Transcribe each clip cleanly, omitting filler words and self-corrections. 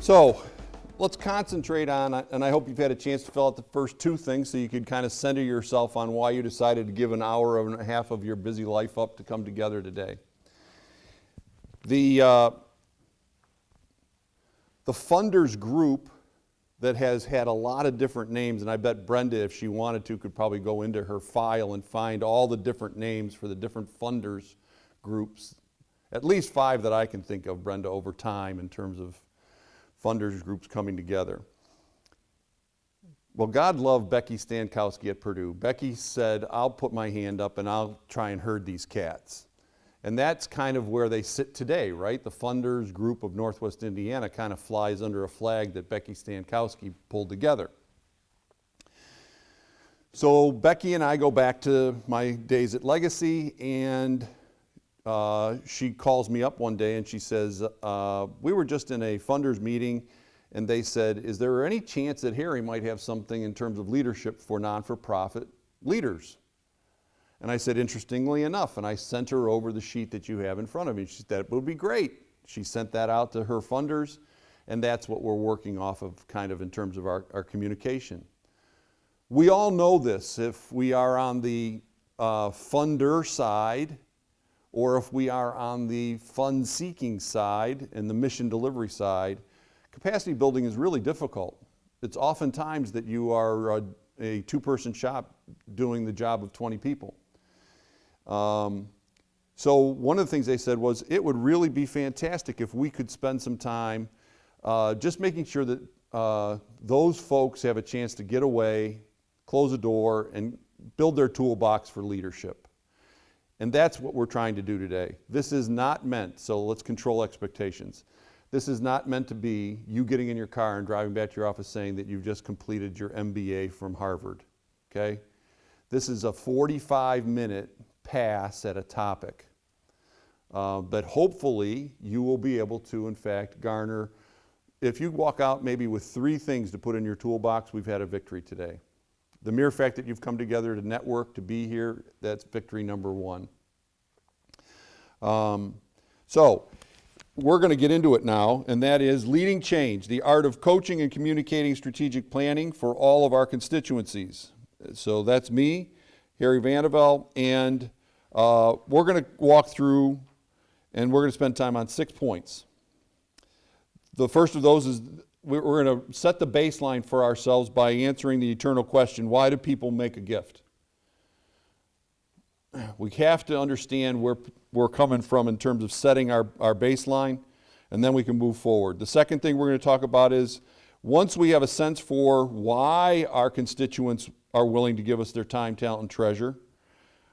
So let's concentrate on, and I hope you've had a chance to fill out the first two things so you could kind of center yourself on why you decided to give an hour and a half of your busy life up to come together today. The funders group that has had a lot of different names, and I bet Brenda, if she wanted to, could probably go into her file and find all the different names for the different funders groups, at least 5 that I can think of, Brenda, over time in terms of funders groups coming together. Well, God loved Becky Stankowski at Purdue. Becky said, I'll put my hand up and I'll try and herd these cats. And that's kind of where they sit today, right? The funders group of Northwest Indiana kind of flies under a flag that Becky Stankowski pulled together. So Becky and I go back to my days at Legacy, and she calls me up one day and she says, we were just in a funders meeting and they said, is there any chance that Harry might have something in terms of leadership for non-for-profit leaders? And I said, interestingly enough, and I sent her over the sheet that you have in front of me. She said, that would be great. She sent that out to her funders, and that's what we're working off of kind of in terms of our communication. We all know this. If we are on the funder side, or if we are on the fund-seeking side and the mission delivery side, capacity building is really difficult. It's oftentimes that you are a two-person shop doing the job of 20 people. So one of the things they said was it would really be fantastic if we could spend some time just making sure that those folks have a chance to get away, close a door, and build their toolbox for leadership. And that's what we're trying to do today. This is not meant, so let's control expectations. This is not meant to be you getting in your car and driving back to your office saying that you've just completed your MBA from Harvard, okay? This is a 45-minute pass at a topic. But hopefully you will be able to, in fact, garner, if you walk out maybe with 3 things to put in your toolbox, we've had a victory today. The mere fact that you've come together to network, to be here, that's victory number 1. So we're going to get into it now, and that is leading change, the art of coaching and communicating strategic planning for all of our constituencies. So that's me, Harry Vandevelde, and we're going to walk through and we're going to spend time on 6 points. The first of those is we're going to set the baseline for ourselves by answering the eternal question, why do people make a gift? We have to understand where we're coming from in terms of setting our baseline, and then we can move forward. The second thing we're going to talk about is once we have a sense for why our constituents are willing to give us their time, talent, and treasure,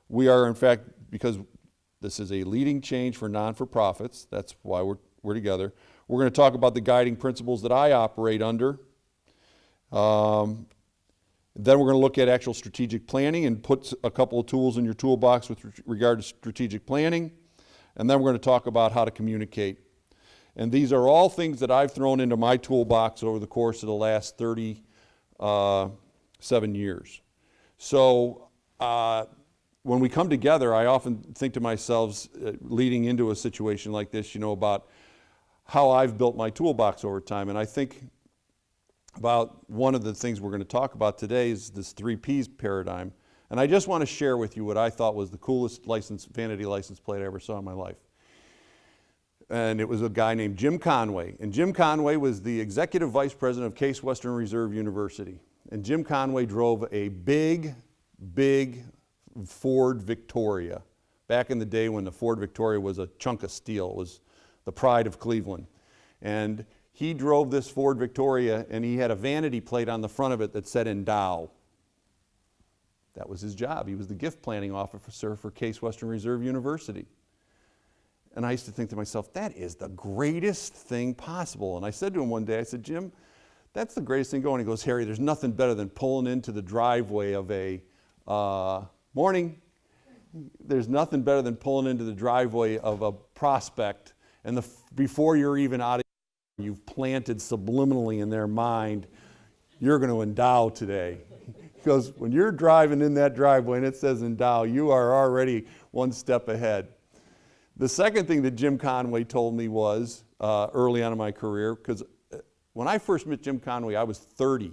we are, in fact, because this is a leading change for non-for-profits, that's why we're together. We're going to talk about the guiding principles that I operate under. Then we're going to look at actual strategic planning and put a couple of tools in your toolbox with regard to strategic planning. And then we're going to talk about how to communicate. And these are all things that I've thrown into my toolbox over the course of the last 37 years. So when we come together, I often think to myself, leading into a situation like this, about how I've built my toolbox over time. And I think about one of the things we're going to talk about today is this 3 Ps paradigm. And I just want to share with you what I thought was the coolest vanity license plate I ever saw in my life. And it was a guy named Jim Conway. And Jim Conway was the executive vice president of Case Western Reserve University. And Jim Conway drove a big Ford Victoria. Back in the day when the Ford Victoria was a chunk of steel. It was the pride of Cleveland. And he drove this Ford Victoria, and he had a vanity plate on the front of it that said Endow. That was his job. He was the gift planning officer for Case Western Reserve University. And I used to think to myself, that is the greatest thing possible. And I said to him one day, I said, Jim, that's the greatest thing going. He goes, Harry, there's nothing better than pulling into the driveway of a, morning. There's nothing better than pulling into the driveway of a prospect, and before you're even out of it, you've planted subliminally in their mind, you're going to endow today. Because when you're driving in that driveway and it says endow, you are already one step ahead. The second thing that Jim Conway told me was, early on in my career, because When I first met Jim Conway, I was 30.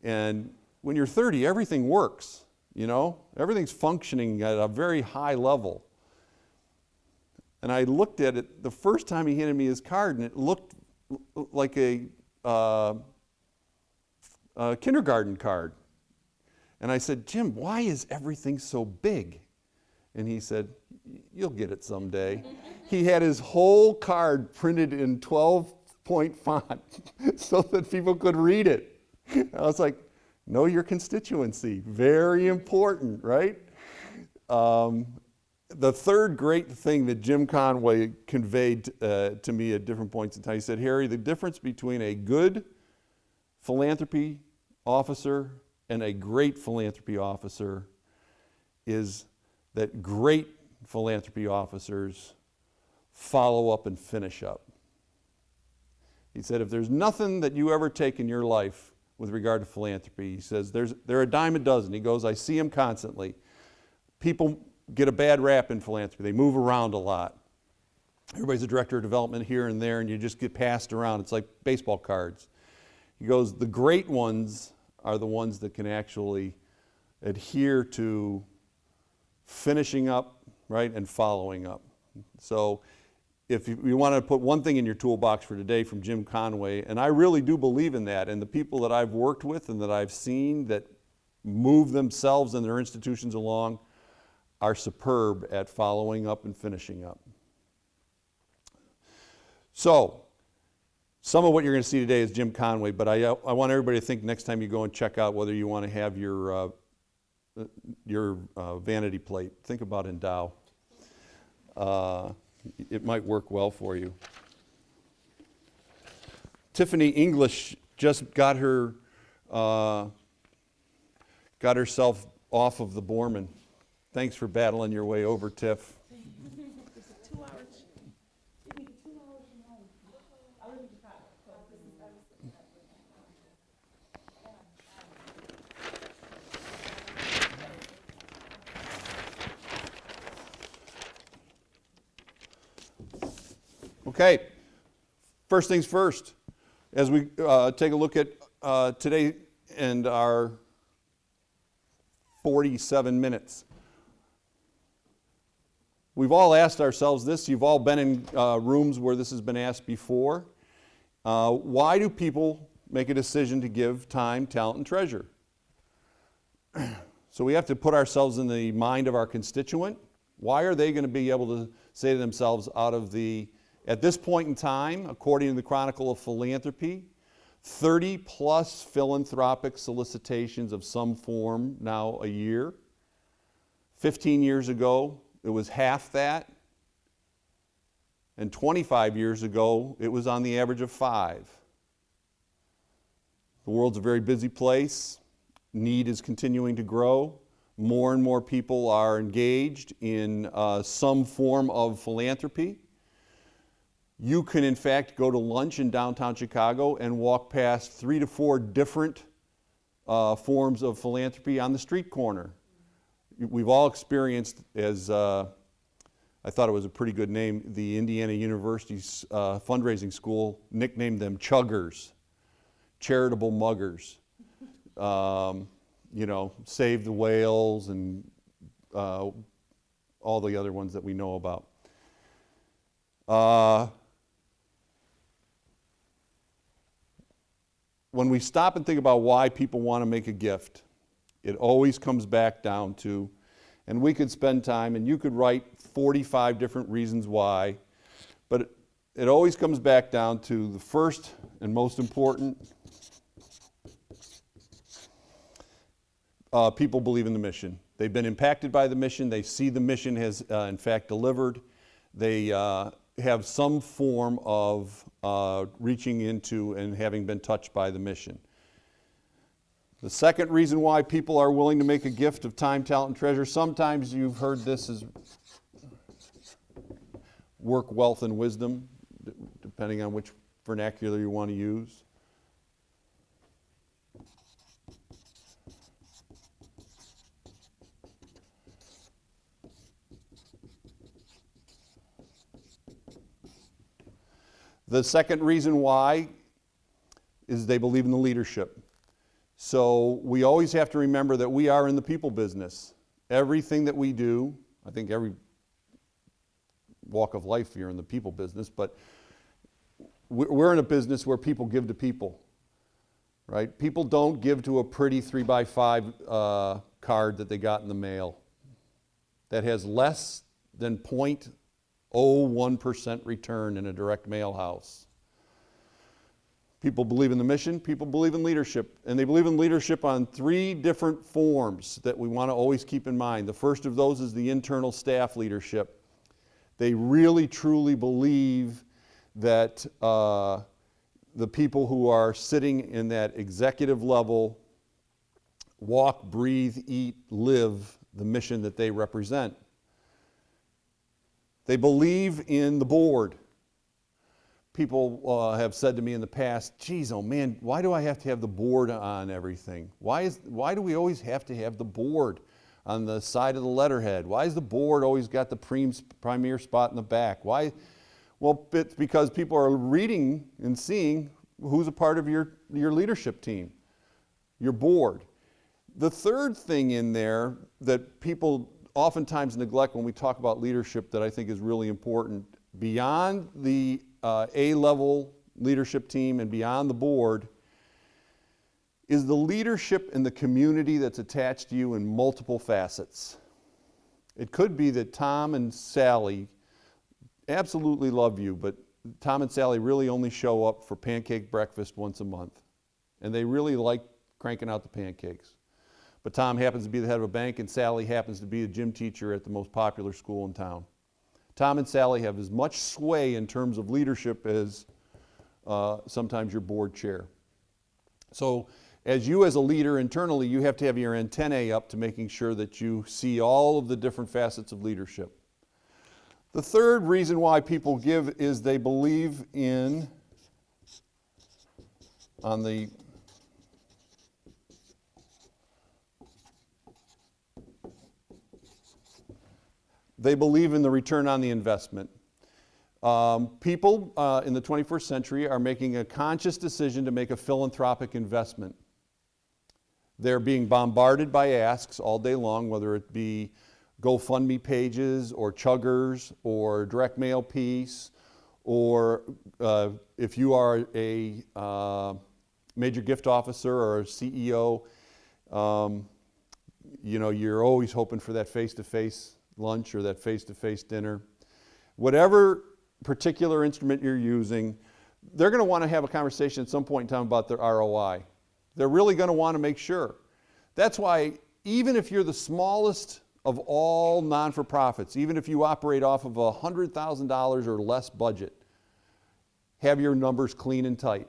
And when you're 30, everything works, you know? Everything's functioning at a very high level. And I looked at it the first time he handed me his card, and it looked like a kindergarten card. And I said, Jim, why is everything so big? And he said, you'll get it someday. He had his whole card printed in 12-point font so that people could read it. I was like, know your constituency, very important, right? The third great thing that Jim Conway conveyed to me at different points in time, he said, Harry, the difference between a good philanthropy officer and a great philanthropy officer is that great philanthropy officers follow up and finish up. He said, if there's nothing that you ever take in your life with regard to philanthropy, he says, they're a dime a dozen. He goes, I see them constantly. People get a bad rap in philanthropy. They move around a lot. Everybody's a director of development here and there, and you just get passed around. It's like baseball cards. He goes, the great ones are the ones that can actually adhere to finishing up, right, and following up. So if you want to put one thing in your toolbox for today from Jim Conway, and I really do believe in that, and the people that I've worked with and that I've seen that move themselves and their institutions along are superb at following up and finishing up. So, some of what you're going to see today is Jim Conway, but I want everybody to think next time you go and check out whether you want to have your vanity plate. Think about Endow. It might work well for you. Tiffany English just got herself off of the Borman. Thanks for battling your way over, Tiff. Okay, first things first, as we take a look at today and our 47 minutes. We've all asked ourselves this. You've all been in rooms where this has been asked before. Why do people make a decision to give time, talent, and treasure? So we have to put ourselves in the mind of our constituent. Why are they going to be able to say to themselves at this point in time, according to the Chronicle of Philanthropy, 30 plus philanthropic solicitations of some form now a year. 15 years ago, it was half that. And 25 years ago, it was on the average of 5. The world's a very busy place. Need is continuing to grow. More and more people are engaged in some form of philanthropy. You can, in fact, go to lunch in downtown Chicago and walk past 3 to 4 different forms of philanthropy on the street corner. We've all experienced, as I thought it was a pretty good name, the Indiana University's fundraising school nicknamed them chuggers, charitable muggers. Save the Whales and all the other ones that we know about. When we stop and think about why people want to make a gift, it always comes back down to, and we could spend time, and you could write 45 different reasons why, but it always comes back down to the first and most important. People believe in the mission. They've been impacted by the mission. They see the mission has, in fact, delivered. They have some form of reaching into and having been touched by the mission. The second reason why people are willing to make a gift of time, talent, and treasure, sometimes you've heard this as work, wealth, and wisdom, depending on which vernacular you want to use. The second reason why is they believe in the leadership. So we always have to remember that we are in the people business. Everything that we do, I think every walk of life you're in the people business, but we're in a business where people give to people, right? People don't give to a pretty 3x5 card that they got in the mail that has less than 0.01% return in a direct mail house. People believe in the mission, people believe in leadership, and they believe in leadership on 3 different forms that we want to always keep in mind. The first of those is the internal staff leadership. They really truly believe that the people who are sitting in that executive level walk, breathe, eat, live the mission that they represent. They believe in the board. People have said to me in the past, geez, oh man, why do I have to have the board on everything? Why do we always have to have the board on the side of the letterhead? Why is the board always got the premier spot in the back? Why? Well, it's because people are reading and seeing who's a part of your leadership team, your board. The third thing in there that people oftentimes neglect when we talk about leadership that I think is really important, beyond the A-level leadership team and beyond the board, is the leadership in the community that's attached to you in multiple facets. It could be that Tom and Sally absolutely love you, but Tom and Sally really only show up for pancake breakfast once a month, and they really like cranking out the pancakes. But Tom happens to be the head of a bank, and Sally happens to be a gym teacher at the most popular school in town. Tom and Sally have as much sway in terms of leadership as sometimes your board chair. So as a leader internally, you have to have your antennae up to making sure that you see all of the different facets of leadership. The third reason why people give is they believe in, they believe in the return on the investment. People in the 21st century are making a conscious decision to make a philanthropic investment. They're being bombarded by asks all day long, whether it be GoFundMe pages or chuggers or direct mail piece, or if you are a major gift officer or a CEO, you're always hoping for that face-to-face lunch or that face-to-face dinner. Whatever particular instrument you're using, they're going to want to have a conversation at some point in time about their ROI. They're really going to want to make sure. That's why even if you're the smallest of all non-for-profits, even if you operate off of a $100,000 or less budget, have your numbers clean and tight.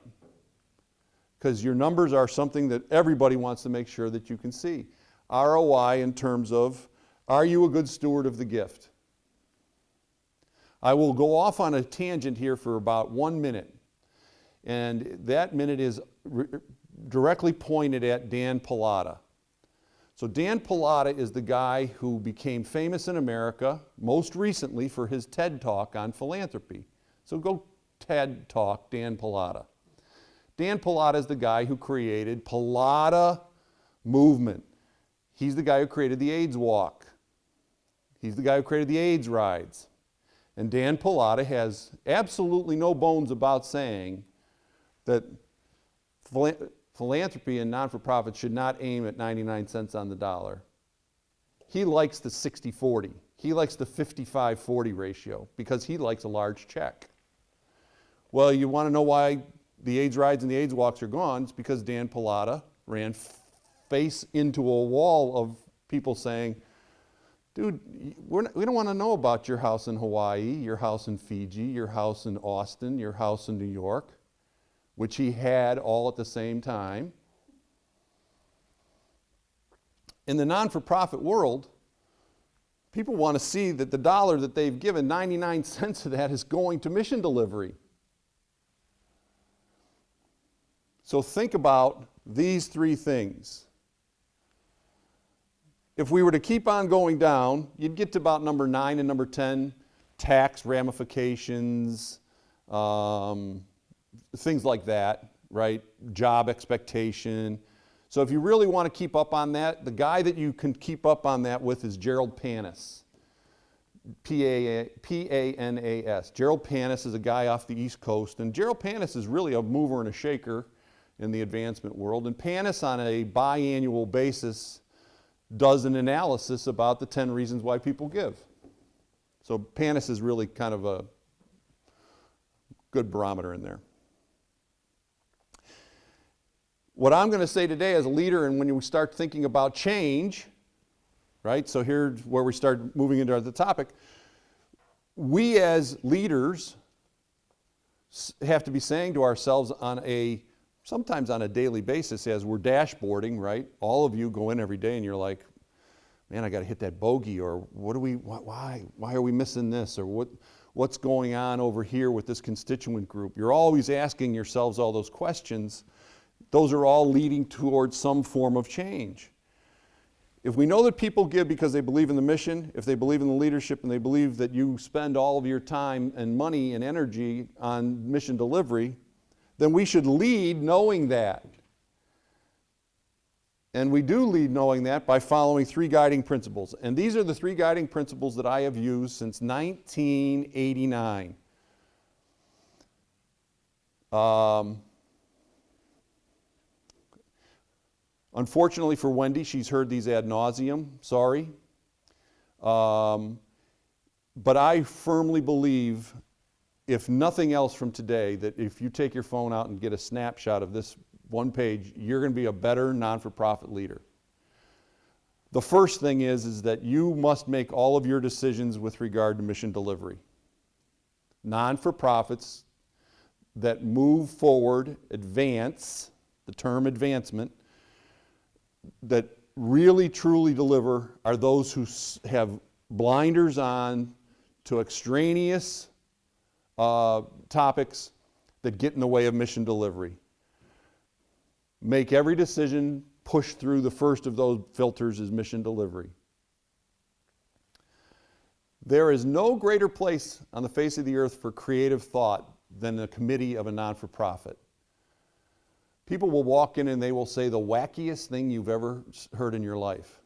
Because your numbers are something that everybody wants to make sure that you can see. ROI in terms of, are you a good steward of the gift? I will go off on a tangent here for about 1 minute. And that minute is directly pointed at Dan Pallotta. So Dan Pallotta is the guy who became famous in America, most recently for his TED Talk on philanthropy. So go TED Talk, Dan Pallotta. Dan Pallotta is the guy who created Pallotta Movement. He's the guy who created the AIDS Walk. He's the guy who created the AIDS Rides. And Dan Pallotta has absolutely no bones about saying that philanthropy and non-for-profit should not aim at 99 cents on the dollar. He likes the 60-40. He likes the 55-40 ratio because he likes a large check. Well, you want to know why the AIDS Rides and the AIDS Walks are gone? It's because Dan Pallotta ran face into a wall of people saying, dude, we don't want to know about your house in Hawaii, your house in Fiji, your house in Austin, your house in New York, which he had all at the same time. In the non-for-profit world, people want to see that the dollar that they've given, 99 cents of that is going to mission delivery. So think about these 3 things. If we were to keep on going down, you'd get to about number 9 and number 10, tax ramifications, things like that. right? Job expectation. So if you really want to keep up on that, the guy that you can keep up on that with is Gerald Panis. P-A-N-A-S. Gerald Panis is a guy off the East Coast, and Gerald Panis is really a mover and a shaker in the advancement world. And Panis, on a biannual basis, does an analysis about the 10 reasons why people give. So Panis is really kind of a good barometer in there. What I'm going to say today as a leader, and when you start thinking about change, right? So here's where we start moving into the topic. We as leaders have to be saying to ourselves sometimes on a daily basis as we're dashboarding, right? All of you go in every day and you're like, man, I got to hit that bogey, or why are we missing this, or what's going on over here with this constituent group? You're always asking yourselves all those questions. Those are all leading towards some form of change. If we know that people give because they believe in the mission, if they believe in the leadership, and they believe that you spend all of your time and money and energy on mission delivery, then we should lead knowing that. And we do lead knowing that by following 3 guiding principles. And these are the 3 guiding principles that I have used since 1989. Unfortunately for Wendy, she's heard these ad nauseum, sorry. But I firmly believe, if nothing else from today, that if you take your phone out and get a snapshot of this one page, you're going to be a better non-for-profit leader. The first thing is that you must make all of your decisions with regard to mission delivery. Non-for-profits that move forward, advance, the term advancement, that really truly deliver are those who have blinders on to extraneous topics that get in the way of mission delivery. Make every decision, push through the first of those filters is mission delivery. There is no greater place on the face of the earth for creative thought than the committee of a non-for-profit. People will walk in and they will say the wackiest thing you've ever heard in your life.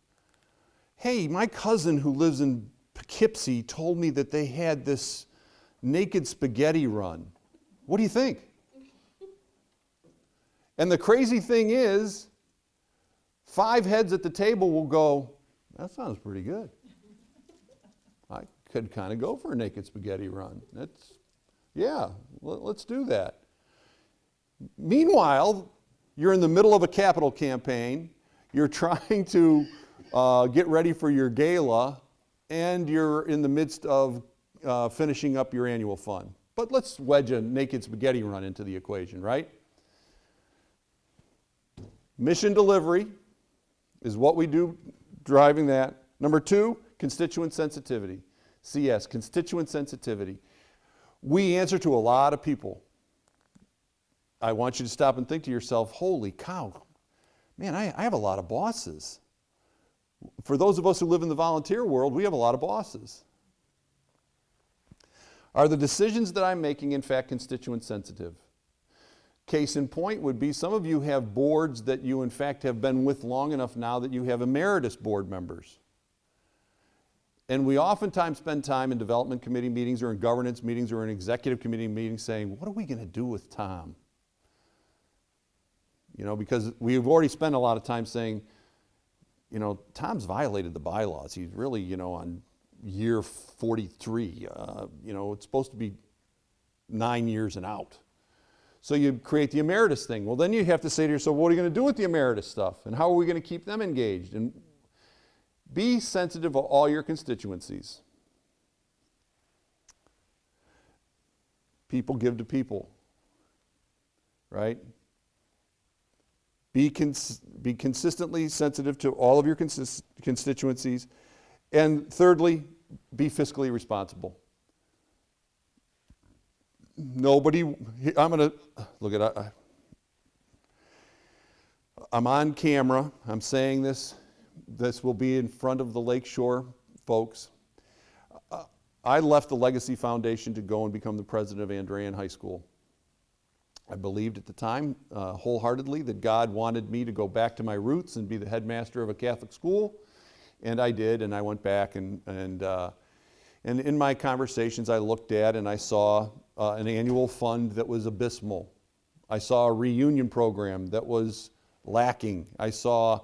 Hey, my cousin who lives in Poughkeepsie told me that they had this naked spaghetti run. What do you think? And the crazy thing is, 5 heads at the table will go, that sounds pretty good. I could kind of go for a naked spaghetti run. Let's do that. Meanwhile, you're in the middle of a capital campaign, you're trying to get ready for your gala, and you're in the midst of finishing up your annual fund. But let's wedge a naked spaghetti run into the equation, right? Mission delivery is what we do driving that. Number 2, constituent sensitivity. CS, constituent sensitivity. We answer to a lot of people. I want you to stop and think to yourself, holy cow, man, I have a lot of bosses. For those of us who live in the volunteer world, we have a lot of bosses. Are the decisions that I'm making, in fact, constituent sensitive? Case in point would be some of you have boards that you, in fact, have been with long enough now that you have emeritus board members. And we oftentimes spend time in development committee meetings or in governance meetings or in executive committee meetings saying, what are we going to do with Tom? You know, because we've already spent a lot of time saying, you know, Tom's violated the bylaws. He's really, you know, on year 43. You know, it's supposed to be 9 years and out. So you create the emeritus thing. Well, then you have to say to yourself, what are you going to do with the emeritus stuff? And how are we going to keep them engaged? And be sensitive of all your constituencies. People give to people, right? Be consistently sensitive to all of your constituencies. And thirdly, be fiscally responsible. Nobody, I'm going to, look at, I'm on camera, I'm saying this will be in front of the Lakeshore folks. I left the Legacy Foundation to go and become the president of Andrean High School. I believed at the time wholeheartedly that God wanted me to go back to my roots and be the headmaster of a Catholic school, and I did, and I went back and in my conversations I looked at and I saw an annual fund that was abysmal. I saw a reunion program that was lacking. I saw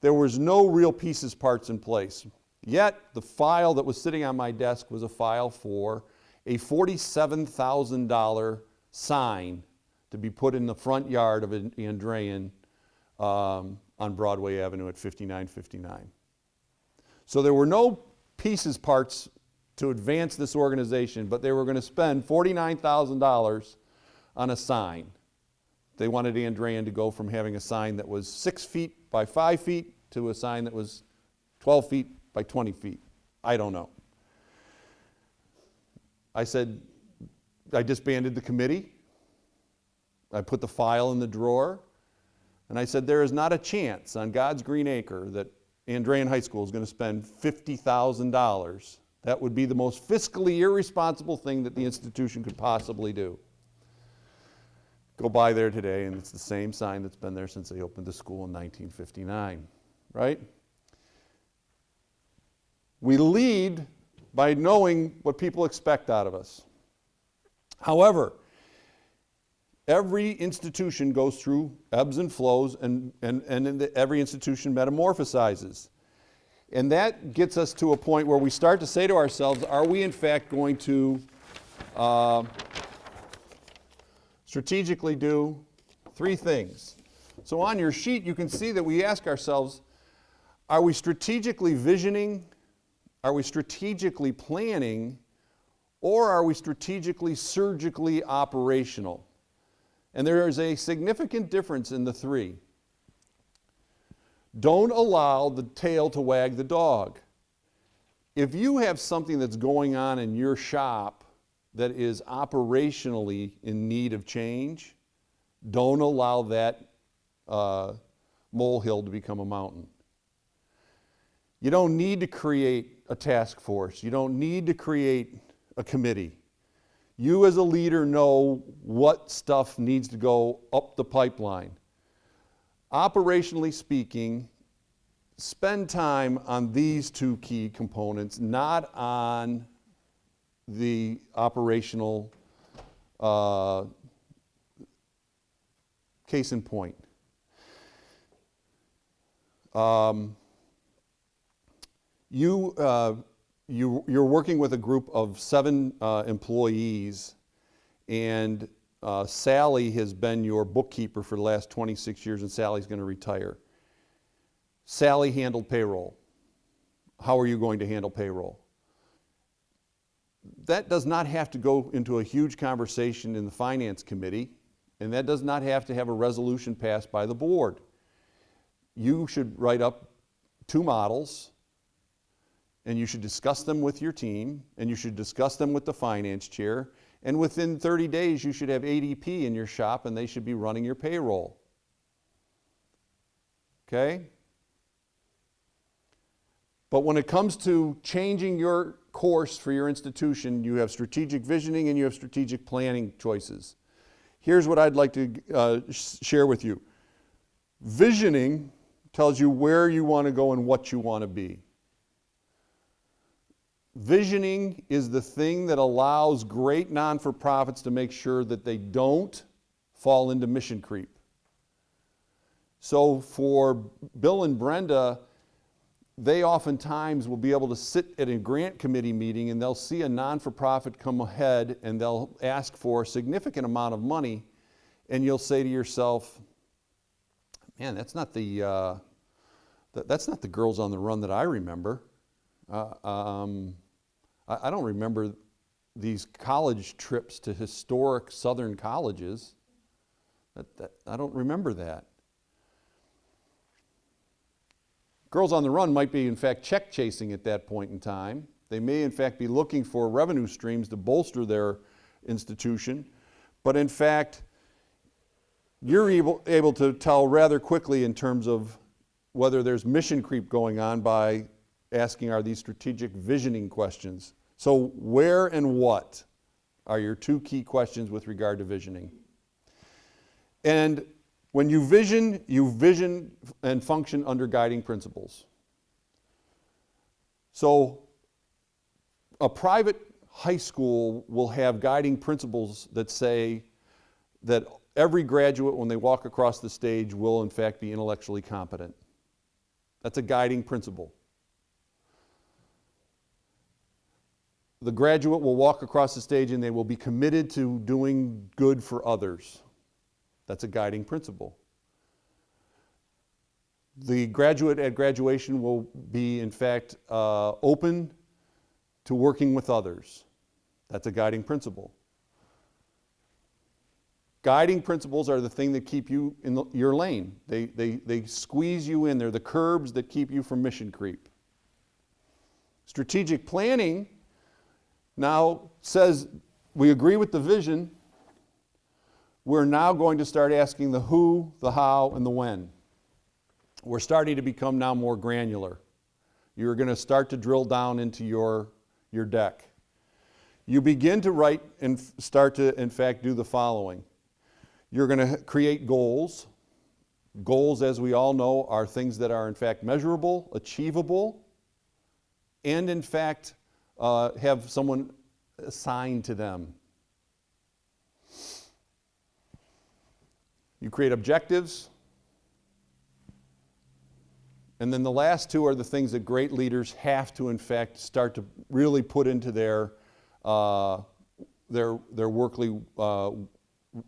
there was no real pieces, parts in place. Yet the file that was sitting on my desk was a file for a $47,000 sign to be put in the front yard of Andrean on Broadway Avenue at 5959. So there were no pieces, parts to advance this organization, but they were going to spend $49,000 on a sign. They wanted Andrean to go from having a sign that was 6 feet by 5 feet to a sign that was 12 feet by 20 feet. I don't know. I said, I disbanded the committee. I put the file in the drawer, and I said, there is not a chance on God's green acre that Andrean High School is going to spend $50,000. That would be the most fiscally irresponsible thing that the institution could possibly do. Go by there today, and it's the same sign that's been there since they opened the school in 1959, right? We lead by knowing what people expect out of us. However, every institution goes through ebbs and flows, and every institution metamorphosizes. And that gets us to a point where we start to say to ourselves, are we in fact going to strategically do 3 things? So on your sheet, you can see that we ask ourselves, are we strategically visioning? Are we strategically planning? Or are we strategically, surgically operational? And there is a significant difference in the 3. Don't allow the tail to wag the dog. If you have something that's going on in your shop that is operationally in need of change, don't allow that molehill to become a mountain. You don't need to create a task force. You don't need to create a committee. You as a leader know what stuff needs to go up the pipeline. Operationally speaking, spend time on these 2 key components, not on the operational case in point. You're working with a group of 7 employees, and Sally has been your bookkeeper for the last 26 years, and Sally's going to retire. Sally handled payroll. How are you going to handle payroll? That does not have to go into a huge conversation in the finance committee, and that does not have to have a resolution passed by the board. You should write up 2 models, and you should discuss them with your team, and you should discuss them with the finance chair, and within 30 days you should have ADP in your shop and they should be running your payroll. Okay? But when it comes to changing your course for your institution, you have strategic visioning and you have strategic planning choices. Here's what I'd like to share with you. Visioning tells you where you want to go and what you want to be. Visioning is the thing that allows great non-for-profits to make sure that they don't fall into mission creep. So for Bill and Brenda, they oftentimes will be able to sit at a grant committee meeting and they'll see a non-for-profit come ahead and they'll ask for a significant amount of money, and you'll say to yourself, man, that's not the Girls on the Run that I remember. I don't remember these college trips to historic Southern colleges. I don't remember that. Girls on the Run might be, in fact, check chasing at that point in time. They may, in fact, be looking for revenue streams to bolster their institution. But in fact, you're able to tell rather quickly in terms of whether there's mission creep going on by asking, are these strategic visioning questions? So where and what are your 2 key questions with regard to visioning? And when you vision and function under guiding principles. So a private high school will have guiding principles that say that every graduate, when they walk across the stage, will in fact be intellectually competent. That's a guiding principle. The graduate will walk across the stage and they will be committed to doing good for others. That's a guiding principle. The graduate at graduation will be, in fact, open to working with others. That's a guiding principle. Guiding principles are the thing that keep you in your lane. They squeeze you in. They're the curbs that keep you from mission creep. Strategic planning now says we agree with the vision. We're now going to start asking the who, the how, and the when. We're starting to become now more granular. You're going to start to drill down into your deck. You begin to write and start to, in fact, do the following. You're going to create goals. Goals, as we all know, are things that are, in fact, measurable, achievable, and, in fact, have someone assigned to them. You create objectives. And then the last two are the things that great leaders have to, in fact, start to really put into their workly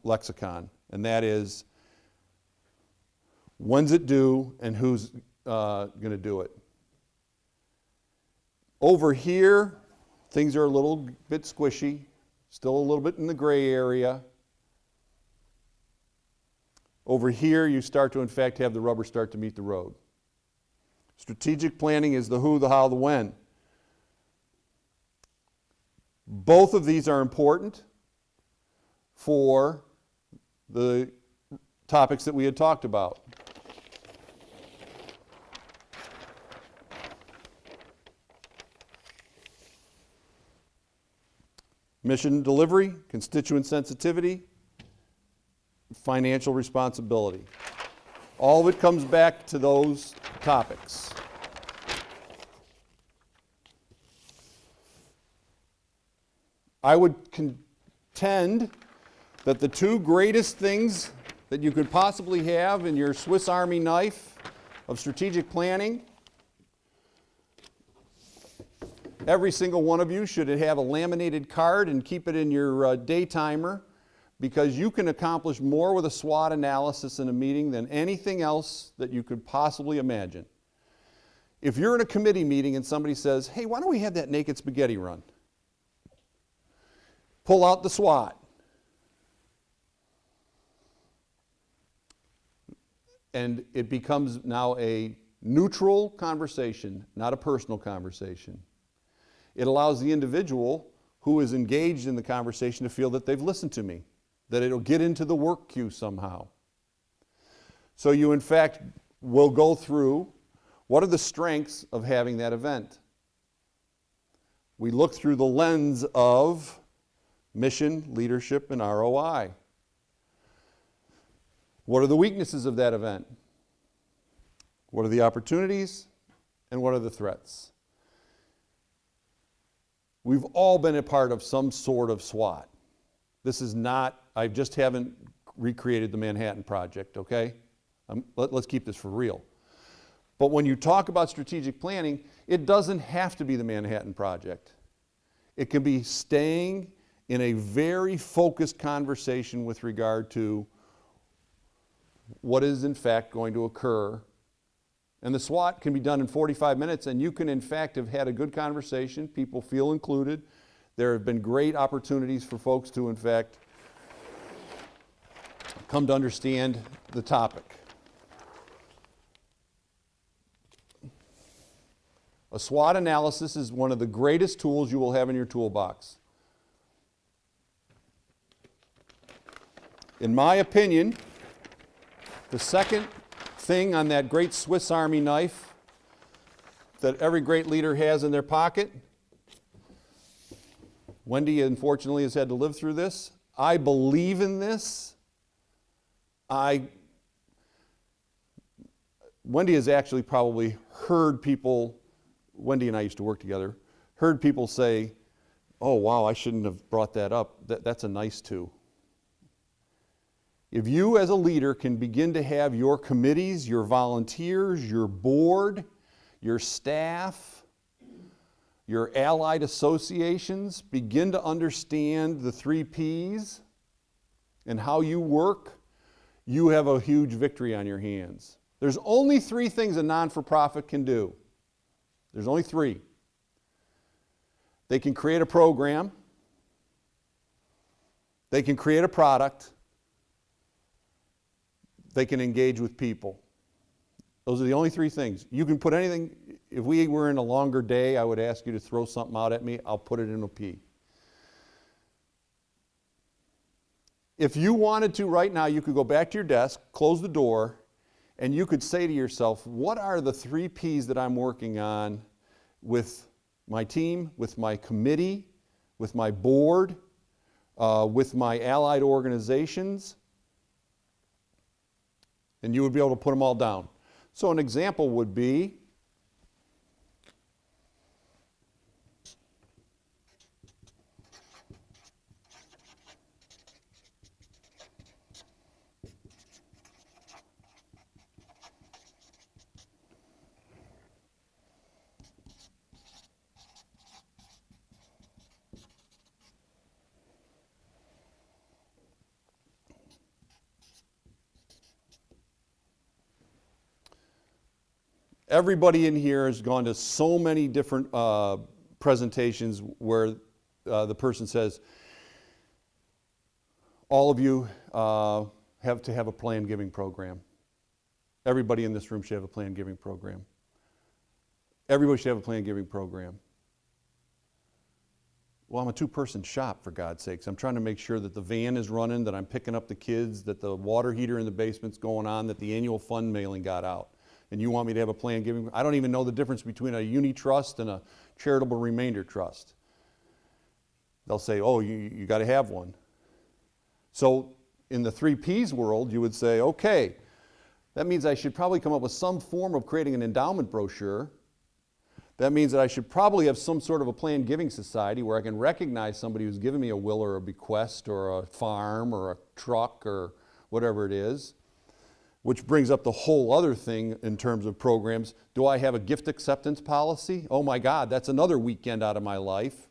lexicon. And that is, when's it due and who's going to do it? Over here, things are a little bit squishy, still a little bit in the gray area. Over here, you start to, in fact, have the rubber start to meet the road. Strategic planning is the who, the how, the when. Both of these are important for the topics that we had talked about. Mission delivery, constituent sensitivity, financial responsibility. All of it comes back to those topics. I would contend that the two greatest things that you could possibly have in your Swiss Army knife of strategic planning, every single one of you should have a laminated card and keep it in your day timer, because you can accomplish more with a SWOT analysis in a meeting than anything else that you could possibly imagine. If you're in a committee meeting and somebody says, hey, why don't we have that naked spaghetti run? Pull out the SWOT. And it becomes now a neutral conversation, not a personal conversation. It allows the individual who is engaged in the conversation to feel that they've listened to me, that it'll get into the work queue somehow. So you, in fact, will go through what are the strengths of having that event. We look through the lens of mission, leadership, and ROI. What are the weaknesses of that event? What are the opportunities? And what are the threats? We've all been a part of some sort of SWOT. This is not, I just haven't recreated the Manhattan Project, okay? Let's keep this for real. But when you talk about strategic planning, it doesn't have to be the Manhattan Project. It can be staying in a very focused conversation with regard to what is in fact going to occur. And the SWOT can be done in 45 minutes, and you can in fact have had a good conversation. People feel included. There have been great opportunities for folks to in fact come to understand the topic. A SWOT analysis is one of the greatest tools you will have in your toolbox. In my opinion, the second thing on that great Swiss Army knife that every great leader has in their pocket, Wendy unfortunately has had to live through this. I believe in this. Wendy has actually probably heard people, Wendy and I used to work together, heard people say, oh wow, I shouldn't have brought that up. That's a nice to. If you as a leader can begin to have your committees, your volunteers, your board, your staff, your allied associations begin to understand the 3 Ps and how you work, you have a huge victory on your hands. There's only 3 things a non-for-profit can do. There's only 3. They can create a program, they can create a product, they can engage with people. Those are the only 3 things. You can put anything, if we were in a longer day, I would ask you to throw something out at me, I'll put it in a P. If you wanted to right now, you could go back to your desk, close the door, and you could say to yourself, what are the 3 Ps that I'm working on with my team, with my committee, with my board, with my allied organizations? And you would be able to put them all down. So an example would be, everybody in here has gone to so many different presentations where the person says, all of you have to have a planned giving program. Everybody in this room should have a planned giving program. Everybody should have a planned giving program. Well, I'm a 2-person shop, for God's sakes. I'm trying to make sure that the van is running, that I'm picking up the kids, that the water heater in the basement's going on, that the annual fund mailing got out. And you want me to have a planned giving? I don't even know the difference between a uni trust and a charitable remainder trust. They'll say, oh, you got to have one. So in the 3 Ps world, you would say, okay, that means I should probably come up with some form of creating an endowment brochure. That means that I should probably have some sort of a planned giving society where I can recognize somebody who's given me a will or a bequest or a farm or a truck or whatever it is. Which brings up the whole other thing in terms of programs. Do I have a gift acceptance policy? Oh my God, that's another weekend out of my life.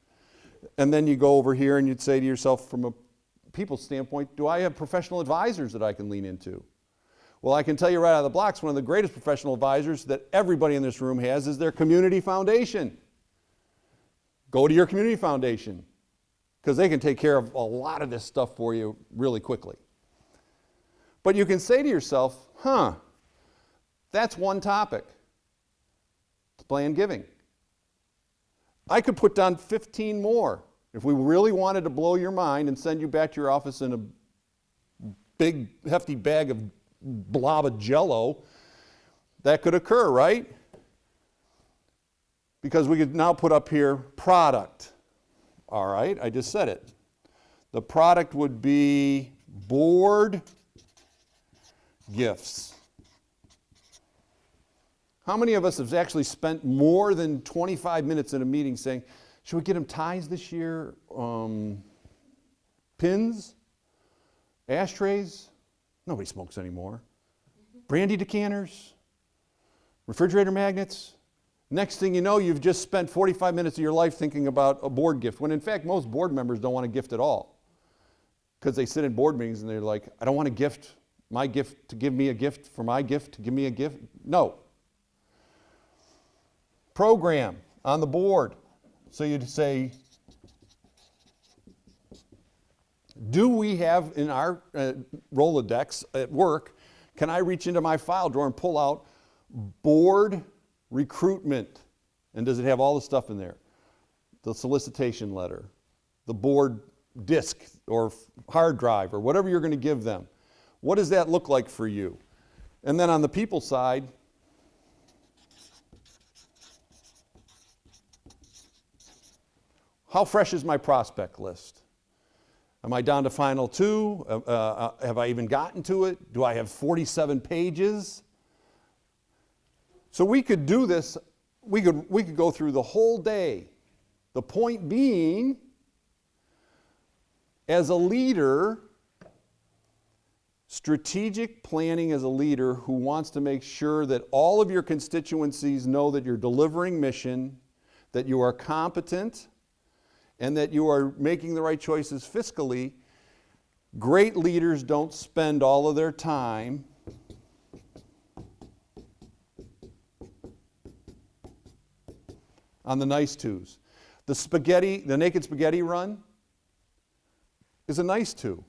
And then you go over here and you'd say to yourself, from a people's standpoint, do I have professional advisors that I can lean into? Well, I can tell you right out of the blocks, one of the greatest professional advisors that everybody in this room has is their community foundation. Go to your community foundation, because they can take care of a lot of this stuff for you really quickly. But you can say to yourself, that's one topic. It's planned giving. I could put down 15 more. If we really wanted to blow your mind and send you back to your office in a big, hefty bag of blob of Jell-O, that could occur, right? Because we could now put up here product. All right, I just said it. The product would be board gifts. How many of us have actually spent more than 25 minutes in a meeting saying, should we get them ties this year? Pins? Ashtrays? Nobody smokes anymore. Brandy decanters? Refrigerator magnets? Next thing you know, you've just spent 45 minutes of your life thinking about a board gift, when in fact most board members don't want a gift at all. Because they sit in board meetings and they're like, I don't want a gift. My gift to give me a gift for my gift to give me a gift. No. Program on the board. So you'd say, do we have in our Rolodex at work, can I reach into my file drawer and pull out board recruitment? And does it have all the stuff in there? The solicitation letter, the board disk or hard drive or whatever you're going to give them. What does that look like for you? And then on the people side, how fresh is my prospect list? Am I down to final 2? Have I even gotten to it? Do I have 47 pages? So we could do this, we could go through the whole day. The point being, as a leader, strategic planning as a leader who wants to make sure that all of your constituencies know that you're delivering mission, that you are competent, and that you are making the right choices fiscally. Great leaders don't spend all of their time on the nice twos. The naked spaghetti run is a nice two.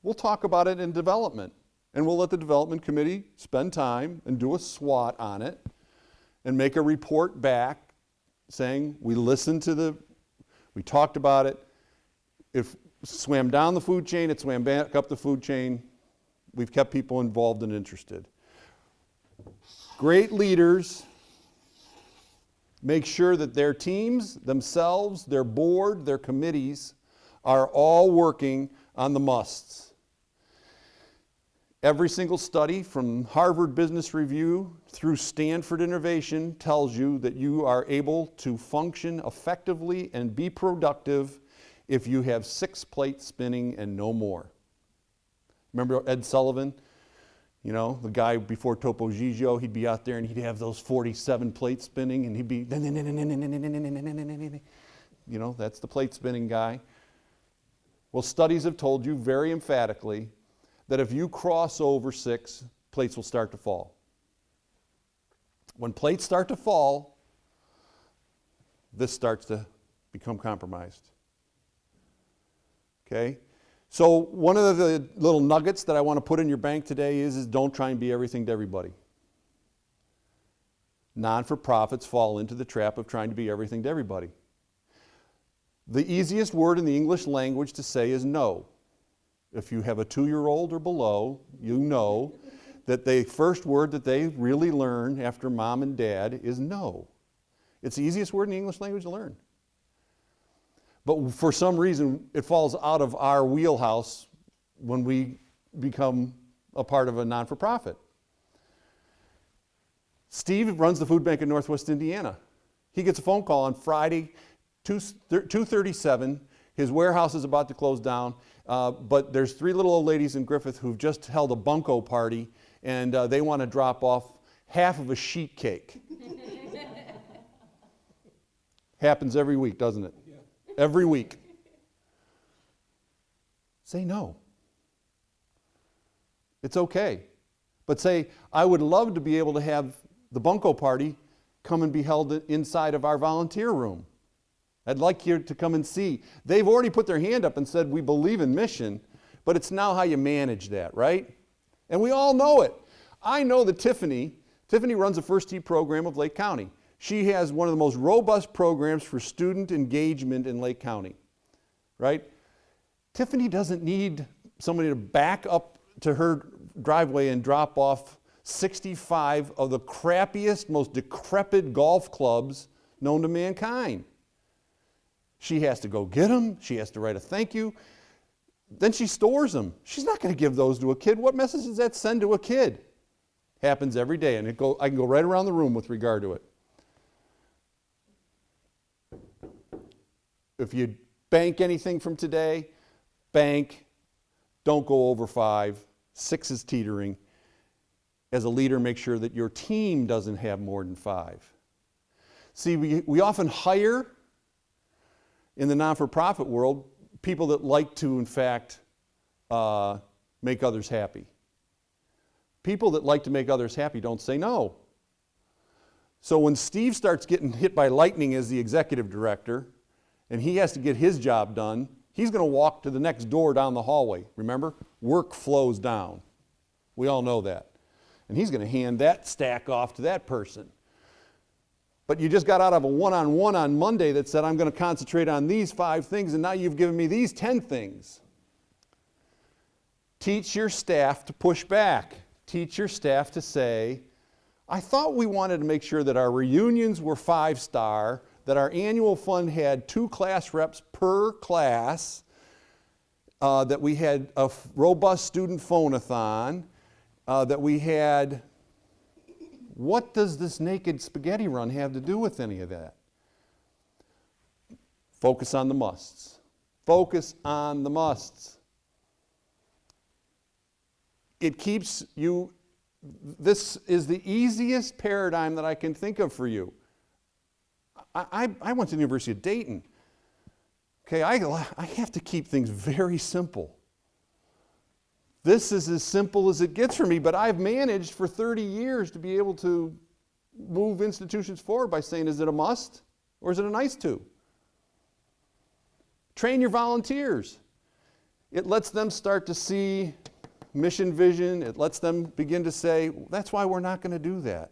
We'll talk about it in development, and we'll let the development committee spend time and do a SWOT on it and make a report back saying we listened to we talked about it. If it swam down the food chain, it swam back up the food chain. We've kept people involved and interested. Great leaders make sure that their teams, themselves, their board, their committees are all working on the musts. Every single study from Harvard Business Review through Stanford Innovation tells you that you are able to function effectively and be productive if you have 6 plates spinning and no more. Remember Ed Sullivan? You know, the guy before Topo Gigio, he'd be out there and he'd have those 47 plates spinning and he'd be, you know, that's the plate spinning guy. Well, studies have told you very emphatically that if you cross over 6, plates will start to fall. When plates start to fall, this starts to become compromised. Okay? So one of the little nuggets that I want to put in your bank today is don't try and be everything to everybody. Non-for-profits fall into the trap of trying to be everything to everybody. The easiest word in the English language to say is no. If you have a 2-year-old or below, you know that the first word that they really learn after mom and dad is no. It's the easiest word in the English language to learn. But for some reason, it falls out of our wheelhouse when we become a part of a non-for-profit. Steve runs the food bank in Northwest Indiana. He gets a phone call on Friday, 2:37. His warehouse is about to close down, but there's 3 little old ladies in Griffith who've just held a bunco party, and they want to drop off half of a sheet cake. Happens every week, doesn't it? Yeah. Every week. Say no. It's okay. But say, I would love to be able to have the bunco party come and be held inside of our volunteer room. I'd like you to come and see. They've already put their hand up and said, we believe in mission, but it's now how you manage that, right? And we all know it. I know that Tiffany runs the First Tee program of Lake County. She has one of the most robust programs for student engagement in Lake County, right? Tiffany doesn't need somebody to back up to her driveway and drop off 65 of the crappiest, most decrepit golf clubs known to mankind. She has to go get them. She has to write a thank you. Then she stores them. She's not going to give those to a kid. What message does that send to a kid? Happens every day, and I can go right around the room with regard to it. If you bank anything from today, bank, don't go over 5. 6 is teetering. As a leader, make sure that your team doesn't have more than 5. See, we often hire, in the non-for-profit world, people that like to, in fact, make others happy. People that like to make others happy don't say no. So when Steve starts getting hit by lightning as the executive director, and he has to get his job done, he's going to walk to the next door down the hallway. Remember? Work flows down. We all know that. And he's going to hand that stack off to that person. But you just got out of a one-on-one on Monday that said, I'm going to concentrate on these 5 things, and now you've given me these 10 things. Teach your staff to push back. Teach your staff to say, I thought we wanted to make sure that our reunions were 5-star, that our annual fund had 2 class reps per class, that we had a robust student phone-a-thon, that we had, what does this naked spaghetti run have to do with any of that? Focus on the musts. Focus on the musts. It keeps you, this is the easiest paradigm that I can think of for you. I went to the University of Dayton. Okay, I have to keep things very simple. This is as simple as it gets for me, but I've managed for 30 years to be able to move institutions forward by saying, is it a must or is it a nice to? Train your volunteers. It lets them start to see mission vision. It lets them begin to say, that's why we're not going to do that.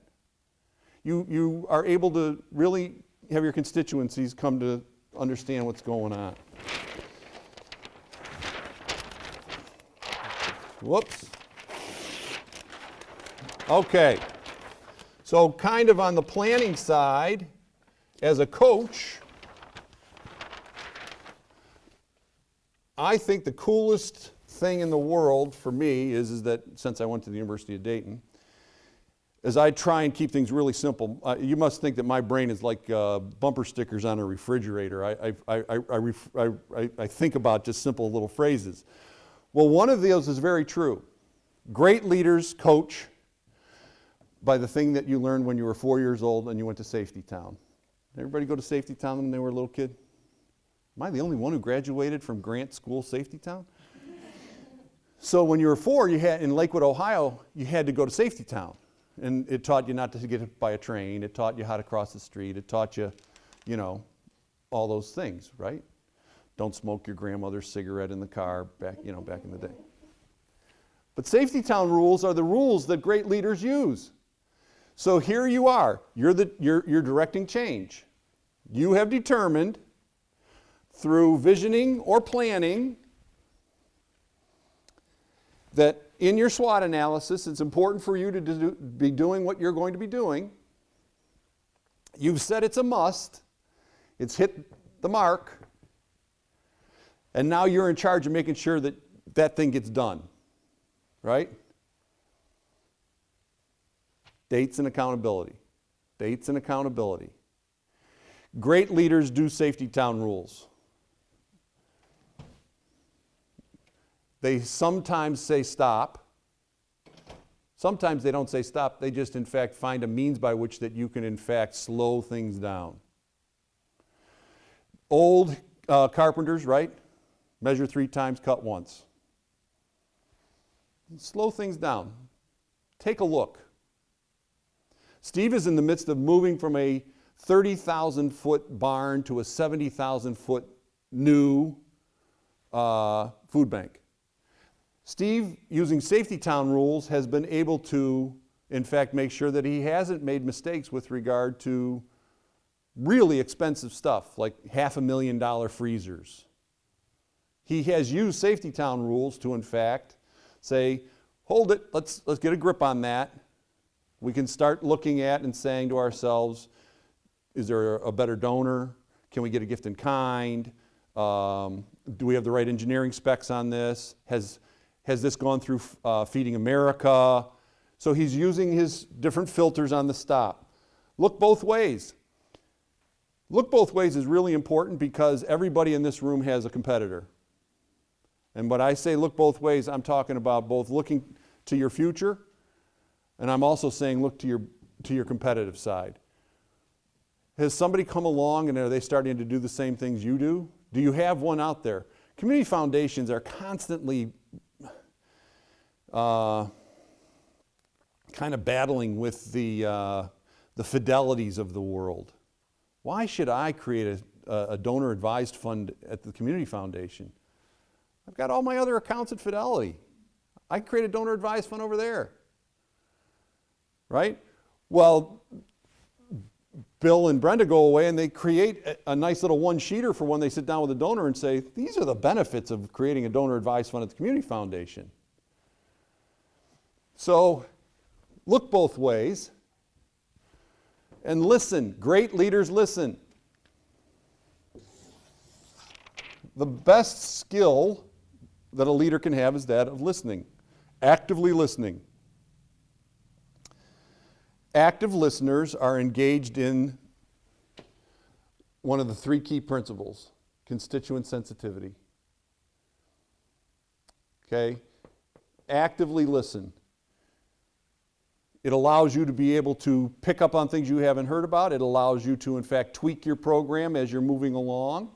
You are able to really have your constituencies come to understand what's going on. Whoops. Okay. So kind of on the planning side, as a coach, I think the coolest thing in the world for me is that, since I went to the University of Dayton, is I try and keep things really simple. You must think that my brain is like bumper stickers on a refrigerator. I think about just simple little phrases. Well, one of those is very true. Great leaders coach by the thing that you learned when you were 4 years old and you went to Safety Town. Everybody go to Safety Town when they were a little kid? Am I the only one who graduated from Grant School Safety Town? So when you were 4, you had, in Lakewood, Ohio, you had to go to Safety Town. And it taught you not to get hit by a train. It taught you how to cross the street. It taught you, you know, all those things, right? Don't smoke your grandmother's cigarette in the car back in the day. But Safety Town rules are the rules that great leaders use. So here you are. You're directing change. You have determined through visioning or planning that in your SWOT analysis, it's important for you to be doing what you're going to be doing. You've said it's a must. It's hit the mark. And now you're in charge of making sure that that thing gets done. Right? Dates and accountability. Dates and accountability. Great leaders do Safety Town rules. They sometimes say stop. Sometimes they don't say stop. They just, in fact, find a means by which that you can, in fact, slow things down. Old carpenters, right? Measure 3 times, cut once. Slow things down. Take a look. Steve is in the midst of moving from a 30,000-foot barn to a 70,000-foot new food bank. Steve, using Safety Town rules, has been able to, in fact, make sure that he hasn't made mistakes with regard to really expensive stuff, like $500,000 freezers. He has used Safety Town rules to, in fact, say, hold it, let's get a grip on that. We can start looking at and saying to ourselves, is there a better donor? Can we get a gift in kind? Do we have the right engineering specs on this? Has this gone through Feeding America? So he's using his different filters on the stop. Look both ways. Look both ways is really important because everybody in this room has a competitor. And when I say look both ways, I'm talking about both looking to your future, and I'm also saying look to your competitive side. Has somebody come along and are they starting to do the same things you do? Do you have one out there? Community foundations are constantly kind of battling with the fidelities of the world. Why should I create a donor-advised fund at the community foundation? I've got all my other accounts at Fidelity. I can create a donor-advised fund over there. Right? Well, Bill and Brenda go away and they create a nice little one-sheeter for when they sit down with a donor and say, these are the benefits of creating a donor-advised fund at the community foundation. So, look both ways and listen. Great leaders listen. The best skill that a leader can have is that of listening, actively listening. Active listeners are engaged in one of the three key principles, constituent sensitivity. Okay? Actively listen. It allows you to be able to pick up on things you haven't heard about. It allows you to, in fact, tweak your program as you're moving along.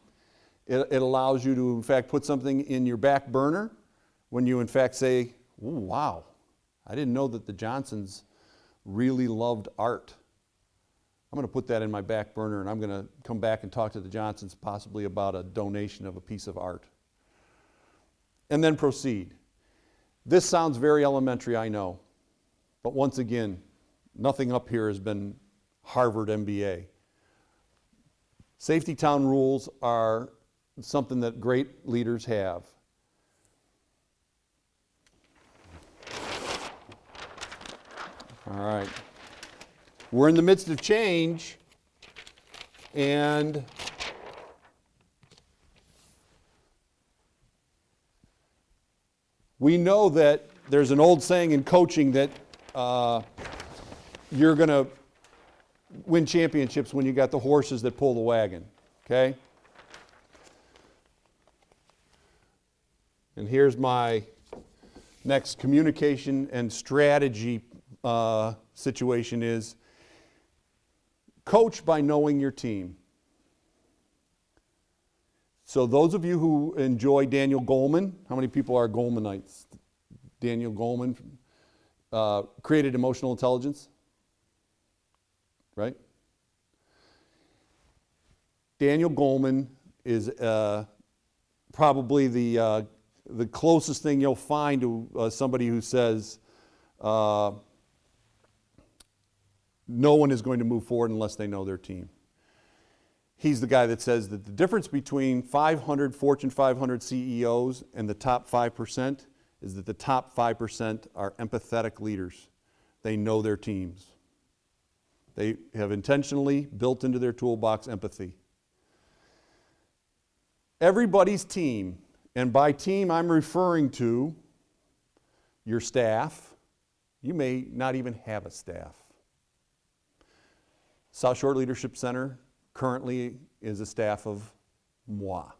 It allows you to, in fact, put something in your back burner when you, in fact, say, "Ooh, wow, I didn't know that the Johnsons really loved art. I'm going to put that in my back burner, and I'm going to come back and talk to the Johnsons possibly about a donation of a piece of art." And then proceed. This sounds very elementary, I know. But once again, nothing up here has been Harvard MBA. Safety town rules are something that great leaders have. All right. We're in the midst of change, and we know that there's an old saying in coaching that you're going to win championships when you got the horses that pull the wagon, okay? And here's my next communication and strategy situation is coach by knowing your team. So those of you who enjoy Daniel Goleman, how many people are Golemanites? Daniel Goleman created emotional intelligence, right? Daniel Goleman is probably the closest thing you'll find to somebody who says no one is going to move forward unless they know their team. He's the guy that says that the difference between 500 Fortune 500 CEOs and the top 5% is that the top 5% are empathetic leaders. They know their teams. They have intentionally built into their toolbox empathy. Everybody's team, and by team I'm referring to your staff. You may not even have a staff. South Shore Leadership Center currently is a staff of moi.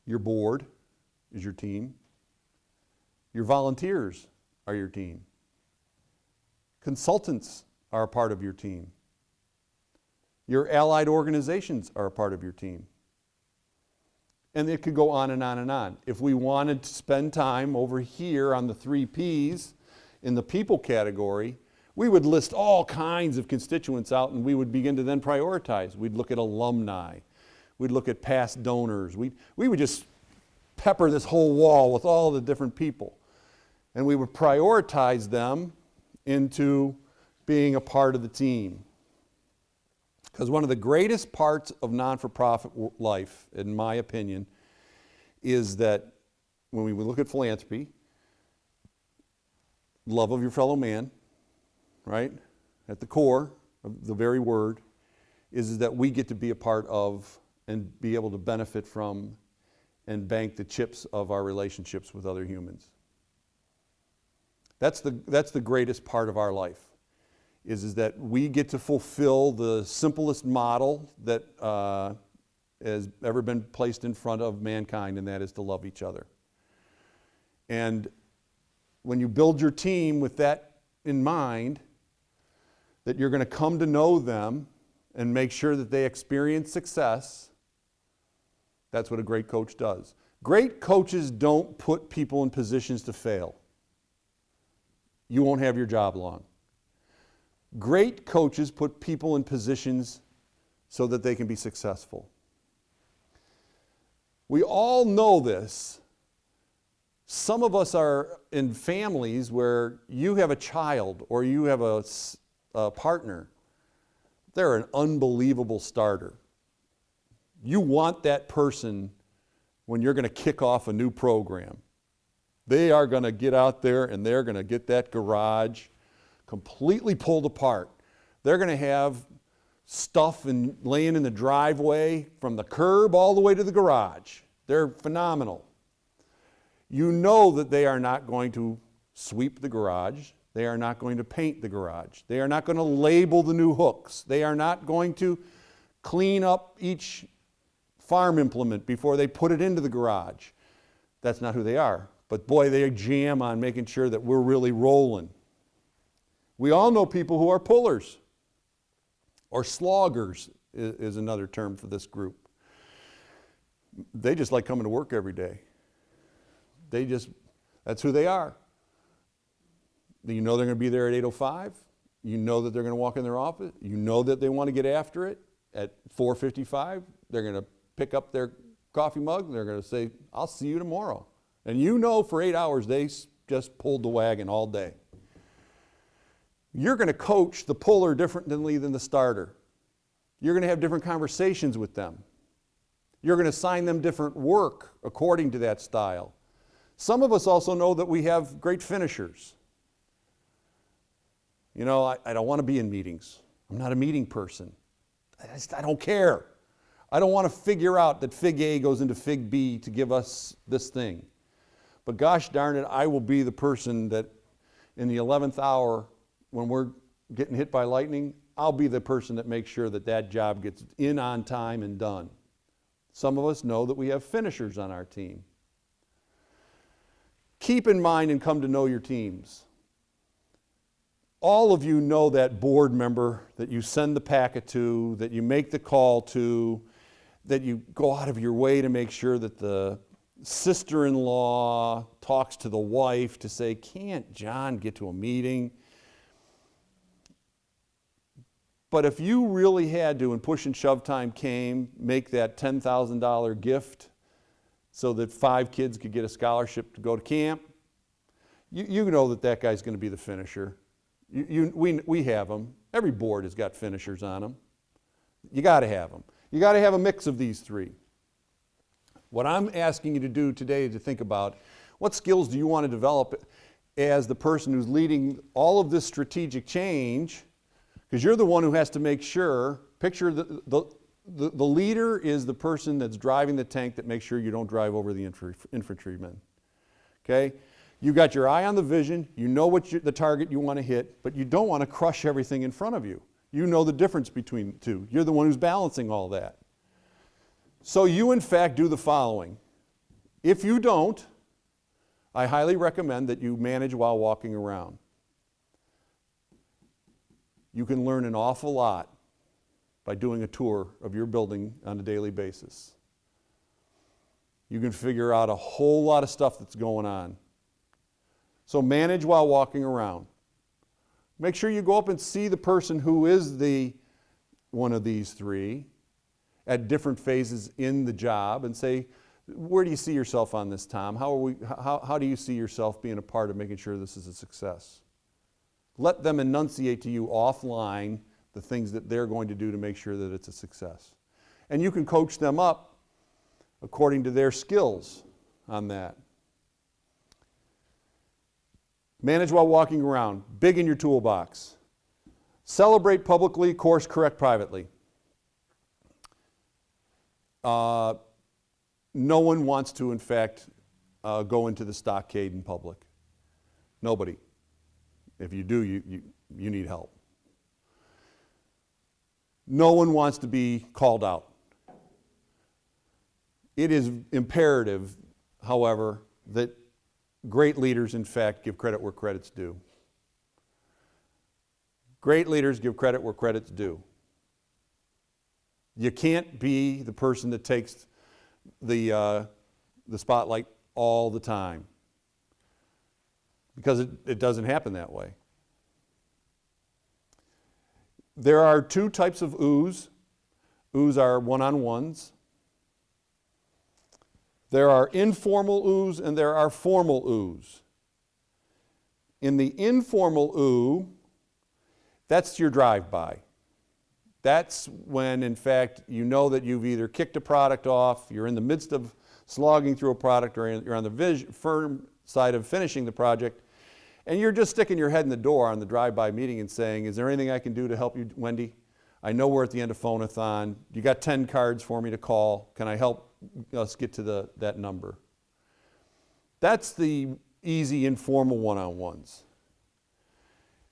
Your board is your team. Your volunteers are your team. Consultants are a part of your team. Your allied organizations are a part of your team. And it could go on and on and on. If we wanted to spend time over here on the 3 Ps in the people category, we would list all kinds of constituents out and we would begin to then prioritize. We'd look at alumni. We'd look at past donors. We would just pepper this whole wall with all the different people. And we would prioritize them into being a part of the team. Because one of the greatest parts of non-for-profit life, in my opinion, is that when we look at philanthropy, love of your fellow man, right? At the core of the very word is that we get to be a part of and be able to benefit from and bank the chips of our relationships with other humans. That's the greatest part of our life, is that we get to fulfill the simplest model that has ever been placed in front of mankind, and that is to love each other. And when you build your team with that in mind, that you're going to come to know them and make sure that they experience success, that's what a great coach does. Great coaches don't put people in positions to fail. You won't have your job long. Great coaches put people in positions so that they can be successful. We all know this. Some of us are in families where you have a child or you have a partner. They're an unbelievable starter. You want that person when you're going to kick off a new program. They are going to get out there and they're going to get that garage completely pulled apart. They're going to have stuff and laying in the driveway from the curb all the way to the garage. They're phenomenal. You know that they are not going to sweep the garage. They are not going to paint the garage. They are not going to label the new hooks. They are not going to clean up each farm implement before they put it into the garage. That's not who they are. But boy, they jam on making sure that we're really rolling. We all know people who are pullers, or sloggers is another term for this group. They just like coming to work every day. That's who they are. You know they're going to be there at 8:05. You know that they're going to walk in their office. You know that they want to get after it. At 4:55, they're going to pick up their coffee mug and they're going to say, I'll see you tomorrow. And you know for 8 hours they just pulled the wagon all day. You're going to coach the puller differently than the starter. You're going to have different conversations with them. You're going to assign them different work according to that style. Some of us also know that we have great finishers. You know, I don't want to be in meetings. I'm not a meeting person. I don't care. I don't want to figure out that Fig A goes into Fig B to give us this thing. But gosh darn it, I will be the person that in the 11th hour, when we're getting hit by lightning, I'll be the person that makes sure that that job gets in on time and done. Some of us know that we have finishers on our team. Keep in mind and come to know your teams. All of you know that board member that you send the packet to, that you make the call to, that you go out of your way to make sure that the sister-in-law talks to the wife to say, can't John get to a meeting? But if you really had to, when push and shove time came, make that $10,000 gift so that 5 kids could get a scholarship to go to camp, you know that that guy's going to be the finisher. We have them. Every board has got finishers on them. You got to have them. You got to have a mix of these three. What I'm asking you to do today is to think about what skills do you want to develop as the person who's leading all of this strategic change, because you're the one who has to make sure, picture the leader is the person that's driving the tank that makes sure you don't drive over the infantrymen. Okay? You got your eye on the vision, you know the target you want to hit, but you don't want to crush everything in front of you. You know the difference between the two. You're the one who's balancing all that. So you, in fact, do the following. If you don't, I highly recommend that you manage while walking around. You can learn an awful lot by doing a tour of your building on a daily basis. You can figure out a whole lot of stuff that's going on. So manage while walking around. Make sure you go up and see the person who is one of these three at different phases in the job and say, where do you see yourself on this, Tom? How do you see yourself being a part of making sure this is a success? Let them enunciate to you offline the things that they're going to do to make sure that it's a success. And you can coach them up according to their skills on that. Manage while walking around. Big in your toolbox. Celebrate publicly, course correct privately. No one wants to, in fact, go into the stockade in public. Nobody. If you do, you need help. No one wants to be called out. It is imperative, however, that great leaders, in fact, give credit where credit's due. Great leaders give credit where credit's due. You can't be the person that takes the spotlight all the time, because it doesn't happen that way. There are 2 types of oohs. Oohs are one-on-ones. There are informal oohs and there are formal oohs. In the informal ooh, that's your drive-by. That's when, in fact, you know that you've either kicked a product off, you're in the midst of slogging through a product, or you're on the firm side of finishing the project, and you're just sticking your head in the door on the drive-by meeting and saying, is there anything I can do to help you, Wendy? I know we're at the end of phone-a-thon. You got 10 cards for me to call. Can I help us get to that number? That's the easy, informal one-on-ones.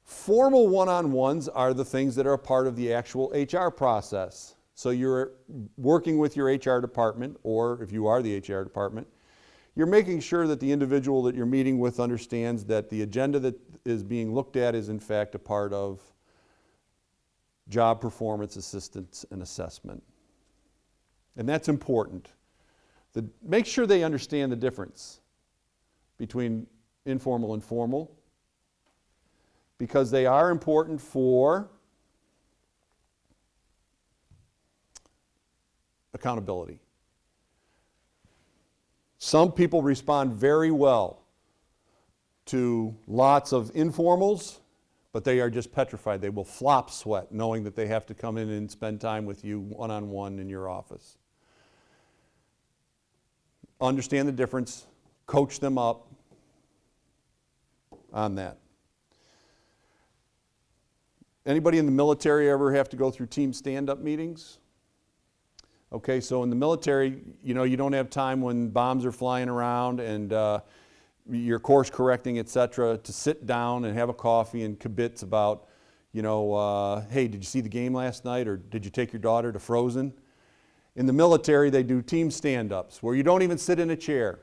Formal one-on-ones are the things that are a part of the actual HR process. So you're working with your HR department, or if you are the HR department, you're making sure that the individual that you're meeting with understands that the agenda that is being looked at is in fact a part of job performance assistance and assessment. And that's important. Make sure they understand the difference between informal and formal, because they are important for accountability. Some people respond very well to lots of informals, but they are just petrified. They will flop sweat knowing that they have to come in and spend time with you one-on-one in your office. Understand the difference, coach them up on that. Anybody in the military ever have to go through team stand-up meetings? Okay, so in the military, you know, you don't have time when bombs are flying around and you're course correcting, etc., to sit down and have a coffee and kibitz about, you know, hey, did you see the game last night, or did you take your daughter to Frozen? In the military, they do team stand-ups where you don't even sit in a chair.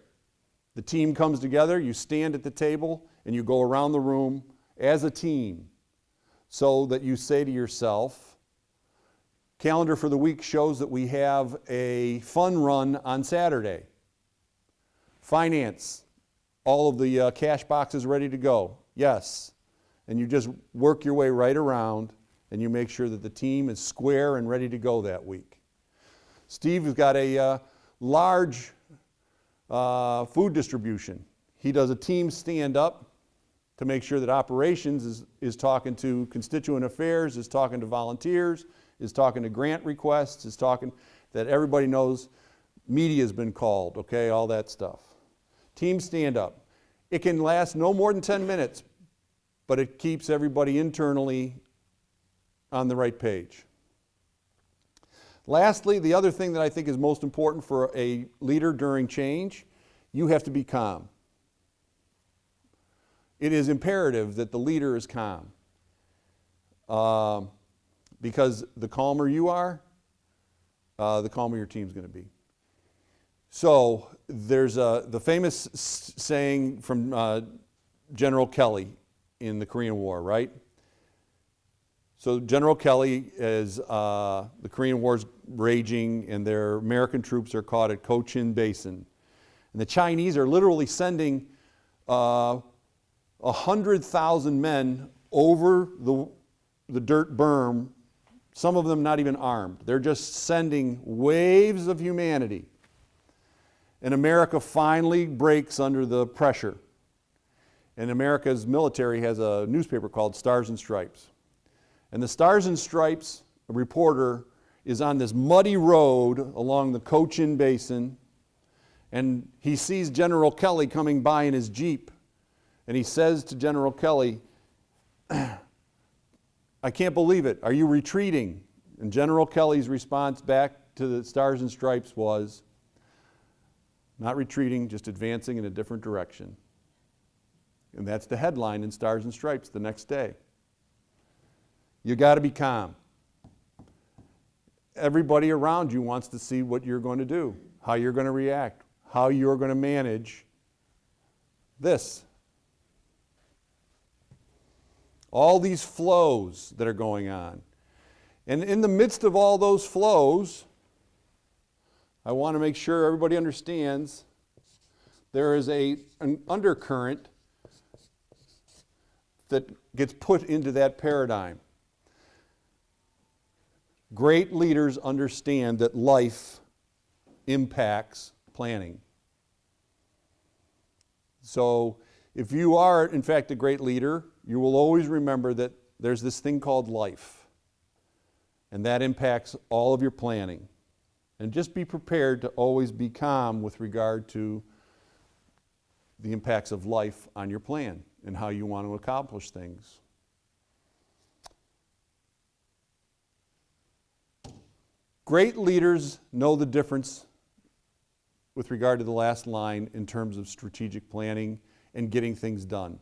The team comes together, you stand at the table, and you go around the room as a team, so that you say to yourself, calendar for the week shows that we have a fun run on Saturday. Finance, all of the cash boxes ready to go. Yes. And you just work your way right around and you make sure that the team is square and ready to go that week. Steve has got a large food distribution. He does a team stand-up to make sure that operations is talking to constituent affairs, is talking to volunteers, is talking to grant requests, is talking that everybody knows media has been called, okay, all that stuff. Team stand-up. It can last no more than 10 minutes, but it keeps everybody internally on the right page. Lastly, the other thing that I think is most important for a leader during change, you have to be calm. It is imperative that the leader is calm. Because the calmer you are, the calmer your team's going to be. So there's the famous saying from General Kelly in the Korean War, right? So General Kelly is, the Korean War's raging and their American troops are caught at Cochin Basin. And the Chinese are literally sending 100,000 men over the dirt berm, some of them not even armed. They're just sending waves of humanity. And America finally breaks under the pressure. And America's military has a newspaper called Stars and Stripes. And the Stars and Stripes reporter is on this muddy road along the Cochin Basin, and he sees General Kelly coming by in his Jeep. And he says to General Kelly, I can't believe it. Are you retreating? And General Kelly's response back to the Stars and Stripes was, not retreating, just advancing in a different direction. And that's the headline in Stars and Stripes the next day. You got to be calm. Everybody around you wants to see what you're going to do, how you're going to react, how you're going to manage this. All these flows that are going on. And in the midst of all those flows, I want to make sure everybody understands there is an undercurrent that gets put into that paradigm. Great leaders understand that life impacts planning. So if you are, in fact, a great leader, you will always remember that there's this thing called life, and that impacts all of your planning. And just be prepared to always be calm with regard to the impacts of life on your plan and how you want to accomplish things. Great leaders know the difference with regard to the last line in terms of strategic planning and getting things done.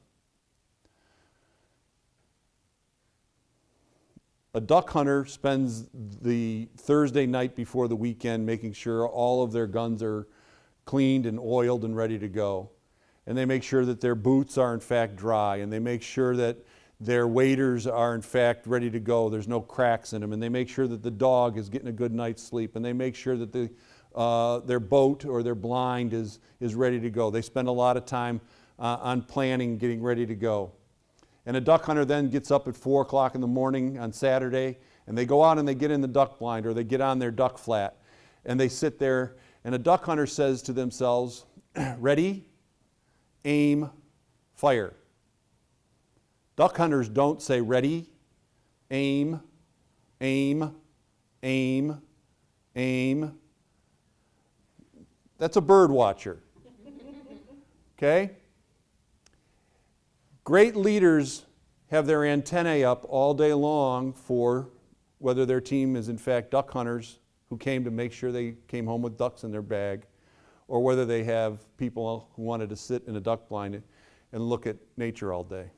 A duck hunter spends the Thursday night before the weekend making sure all of their guns are cleaned and oiled and ready to go. And they make sure that their boots are in fact dry, and they make sure that their waders are in fact ready to go. There's no cracks in them, and they make sure that the dog is getting a good night's sleep, and they make sure that their boat or their blind is ready to go. They spend a lot of time on planning, getting ready to go. And a duck hunter then gets up at 4 o'clock in the morning on Saturday, and they go out and they get in the duck blind, or they get on their duck flat, and they sit there, and a duck hunter says to themselves, ready, aim, fire. Duck hunters don't say ready, aim, aim, aim, aim. That's a bird watcher. Okay? Great leaders have their antennae up all day long for whether their team is in fact duck hunters who came to make sure they came home with ducks in their bag, or whether they have people who wanted to sit in a duck blind and look at nature all day.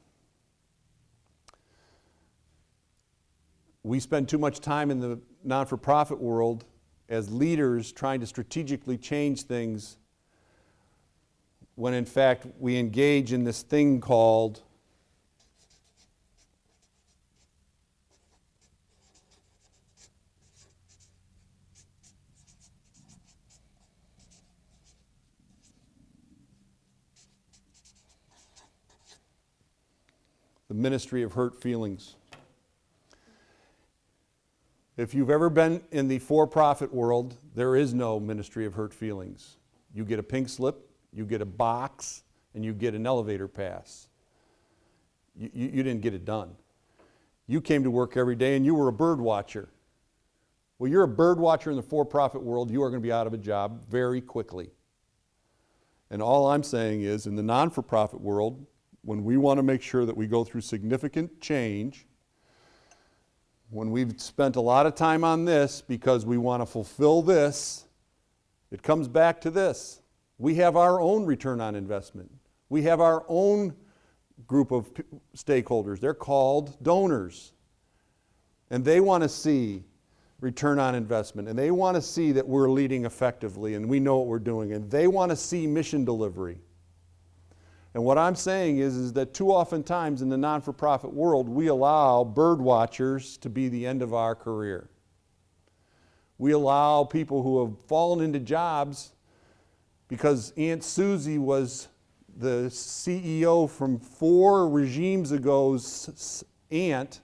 We spend too much time in the non-for-profit world as leaders trying to strategically change things when in fact we engage in this thing called the ministry of hurt feelings. If you've ever been in the for-profit world, there is no ministry of hurt feelings. You get a pink slip, you get a box, and you get an elevator pass. You didn't get it done. You came to work every day and you were a bird watcher. Well, you're a bird watcher in the for-profit world, you are going to be out of a job very quickly. And all I'm saying is, in the non-for-profit world, when we want to make sure that we go through significant change, when we've spent a lot of time on this because we want to fulfill this, it comes back to this. We have our own return on investment. We have our own group of stakeholders. They're called donors. And they want to see return on investment. And they want to see that we're leading effectively and we know what we're doing. And they want to see mission delivery. And what I'm saying is that too often times in the non-for-profit world, we allow bird watchers to be the end of our career. We allow people who have fallen into jobs because Aunt Susie was the CEO from 4 regimes ago's aunt,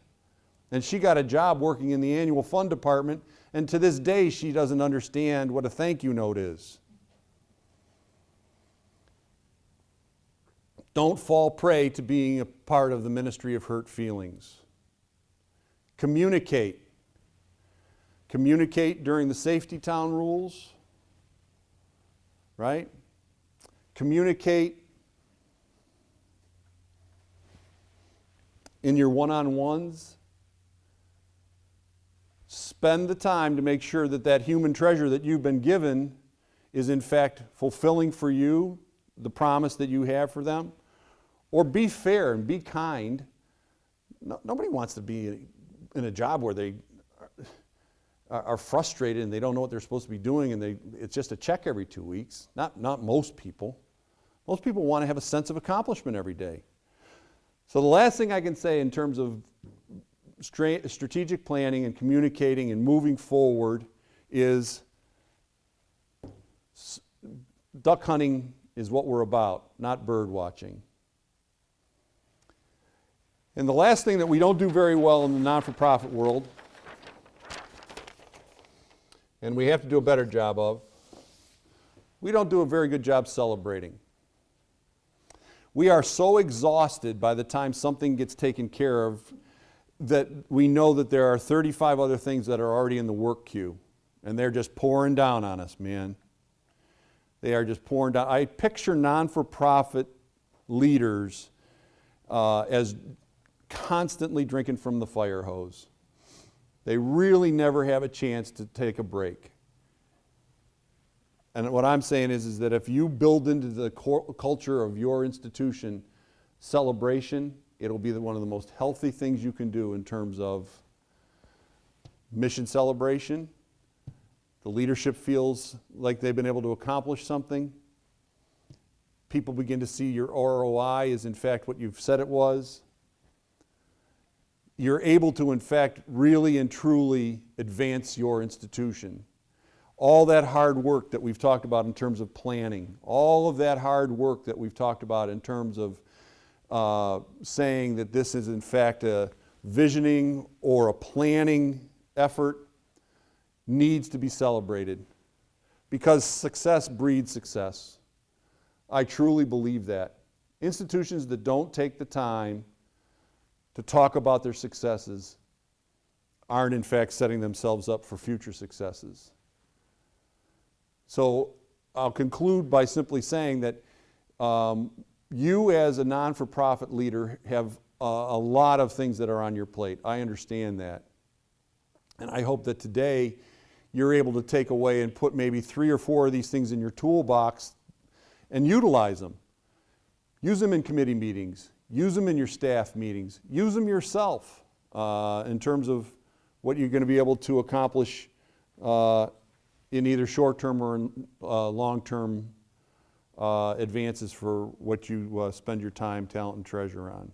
and she got a job working in the annual fund department, and to this day she doesn't understand what a thank you note is. Don't fall prey to being a part of the ministry of hurt feelings. Communicate. Communicate during the safety town rules, right? Communicate in your one-on-ones. Spend the time to make sure that that human treasure that you've been given is in fact fulfilling for you the promise that you have for them. Or be fair and be kind. Nobody wants to be in a job where they are frustrated and they don't know what they're supposed to be doing and it's just a check every 2 weeks. Not most people. Most people want to have a sense of accomplishment every day. So the last thing I can say in terms of strategic planning and communicating and moving forward is duck hunting is what we're about, not bird watching. And the last thing that we don't do very well in the non-for-profit world, and we have to do a better job of, we don't do a very good job celebrating. We are so exhausted by the time something gets taken care of that we know that there are 35 other things that are already in the work queue, and they're just pouring down on us, man. They are just pouring down. I picture non-for-profit leaders as constantly drinking from the fire hose. They really never have a chance to take a break. And what I'm saying is that if you build into the culture of your institution celebration, it'll be one of the most healthy things you can do in terms of mission celebration. The leadership feels like they've been able to accomplish something. People begin to see your ROI is in fact what you've said it was. You're able to in fact really and truly advance your institution. All that hard work that we've talked about in terms of planning, all of that hard work that we've talked about in terms of saying that this is in fact a visioning or a planning effort needs to be celebrated, because success breeds success. I truly believe that. Institutions that don't take the time to talk about their successes aren't in fact setting themselves up for future successes. So I'll conclude by simply saying that you as a non-for-profit leader have a lot of things that are on your plate. I understand that. And I hope that today you're able to take away and put maybe 3 or 4 of these things in your toolbox and utilize them. Use them in committee meetings. Use them in your staff meetings. Use them yourself in terms of what you're going to be able to accomplish in either short-term or long-term advances for what you spend your time, talent, and treasure on.